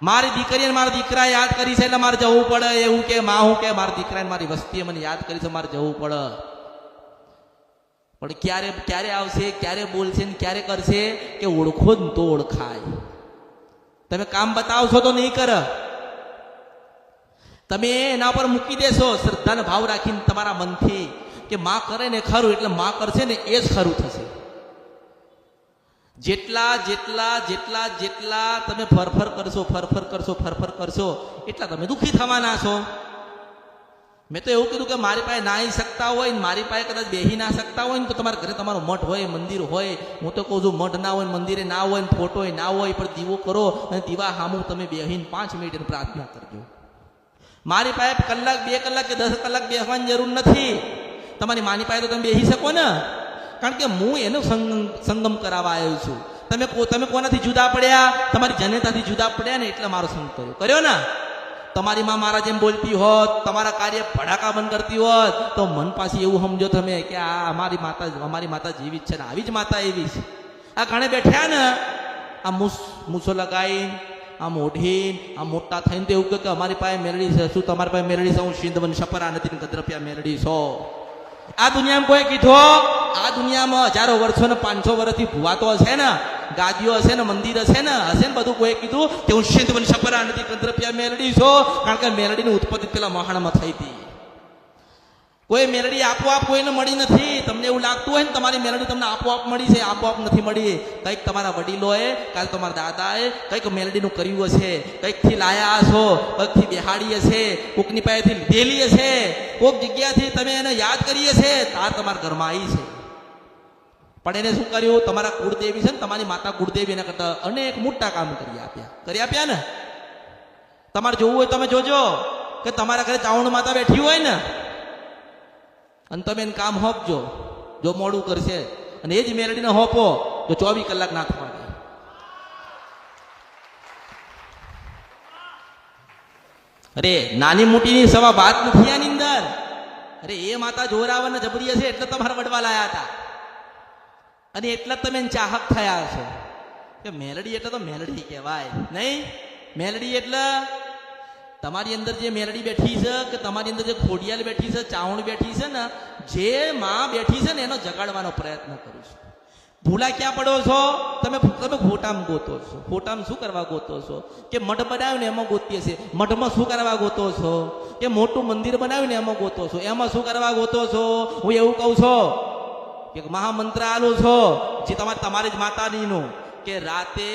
મારી દીકરીને મારા દીકરા યાદ કરી છે એટલે મારે જવું પડે, એવું કે માં હું કે મારા દીકરાને મારી વસ્તીએ મને યાદ કરી છે, મારે જવું પડે. પણ ક્યારે ક્યારે આવશે, ક્યારે બોલશે ને ક્યારે કરશે કે ઓળખો જ તો ઓળખાય. તમે કામ બતાવશો તો નહીં કરે. તમે એના પર મૂકી દેશો શ્રદ્ધાનો ભાવ રાખીને તમારા મનથી કે માં કરે ને ખરું એટલે માં કરશે ને એ જ ખરું થશે. જેટલા જેટલા જેટલા જેટલા તમે ફરફર કરશો એટલા તમે દુઃખી થવાના છો. મેં તો એવું કીધું કે મારી પાસે નાહી શકતા હોય ને મારી પાસે કદાચ બેહી ના શકતા હોય ને તો તમારા ઘરે તમારો મઠ હોય, મંદિર હોય. હું તો કહું છું મઠ ના હોય, મંદિરે ના હોય ને ફોટો ના હોય, પણ દીવો કરો અને દીવા સામું તમે બેહીને 5 મિનિટ પ્રાર્થના કરજો. મારી પાસે કલાક 2 કલાક કે 10 કલાક બેસવાની જરૂર નથી. તમારી માની પાસે તો તમે બેસી શકો ને, કારણ કે હું એનો સંગમ કરાવવા આવ્યો છું. તમે કોનાથી જુદા પડ્યા? તમારી જનતાથી જુદા પડ્યા ને એટલે મારો સંગ કર્યો ને. તમારી માં મારા જેમ બોલતી હોત, તમારા કાર્ય ભડાકા બંધ કરતી હોત તો મન પાસે એવું સમજો તમે કે આ અમારી માતા જેવી જ છે ને આવી જ માતા એવી છે. આ ઘણે બેઠ્યા ને આ મૂછો લગાવીને આ મોઢીને આ મોટા થઈને તો એવું કે અમારી પાસે મેળડી છે. શું તમારી પાસે મેળડી છે? હું સિંધવન સપરા નથી ગદ્રપિયા મેળડી છો. આ દુનિયામાં કોઈ કીધો? આ દુનિયામાં હજારો વર્ષો ને 500 વર્ષથી ભુવાતો હશે ને, ગાદીઓ હશે ને, મંદિર હશે ને બધું. કોઈ કીધું કે હું સિંધવન સપરા નથી ગદ્રપિયા મેળડી છો? કારણ કે મેળડીની ઉત્પત્તિ પેલા મહાણમાં થઈ હતી. કોઈ મેળડી આપોઆપ કોઈને મળી નથી. તમને એવું લાગતું હોય ને તમારી મેળડી તમને આપોઆપ મળી છે, આપોઆપ નથી મળી. કંઈક તમારા વડીલોએ, કાલ તમારા દાદાએ કંઈક મેળડીનું કર્યું હશે, કંઈકથી લાયા હશો, કંઈકથી બેહાડી હશે, કોકની પાસેથી લીધેલી હશે, કોક જગ્યાથી તમે એને યાદ કરી હશે, તાર તમારા ઘરમાં આવી છે. પણ એને શું કર્યું? તમારા કુળદેવી છે ને, તમારી માતા કુળદેવી એના કરતા અનેક મોટા કામ કરી આપ્યા ને. તમારે જોવું હોય તમે જોજો કે તમારા ઘરે ચાવણ માતા બેઠી હોય ને અને તમે એને કામ હોપજો. જો મોડું કરશે અને એ જ મેરડીને હોપો જો 24 કલાક ના થવા દે. અરે નાની મોટીની સવા વાત નથી આની અંદર. અરે એ માતા જોરાવર ને જબરી હશે એટલે તમારા વડવા લાયા હતા અને એટલા તમે ચાહક થયા હશો કે મેલડી એટલે તો મેલડી કહેવાય નહીં. મેલડી એટલે તમારી અંદર જે મેલડી બેઠી છે કે તમારી અંદર જે ખોડિયાલ બેઠી છે, ચાવણ બેઠી છે ને, જે માં બેઠી છે ને એનો જગાડવાનો પ્રયત્ન કરું છું. ભૂલા ક્યાં પડો છો તમે? ફોટામાં ગોતો છો. ફોટામાં શું કરવા ગોતો છો? કે મઠ બનાવ્યું ને એમાં ગોતીએ છે. મઠમાં શું કરવા ગોતો છો? કે મોટું મંદિર બનાવ્યું ને એમાં ગોતો છો. એમાં શું કરવા ગોતો છો? હું એવું કહું છું કે મહામંત્ર આલું છો જે તમારી જ માતાજીનું કે રાતે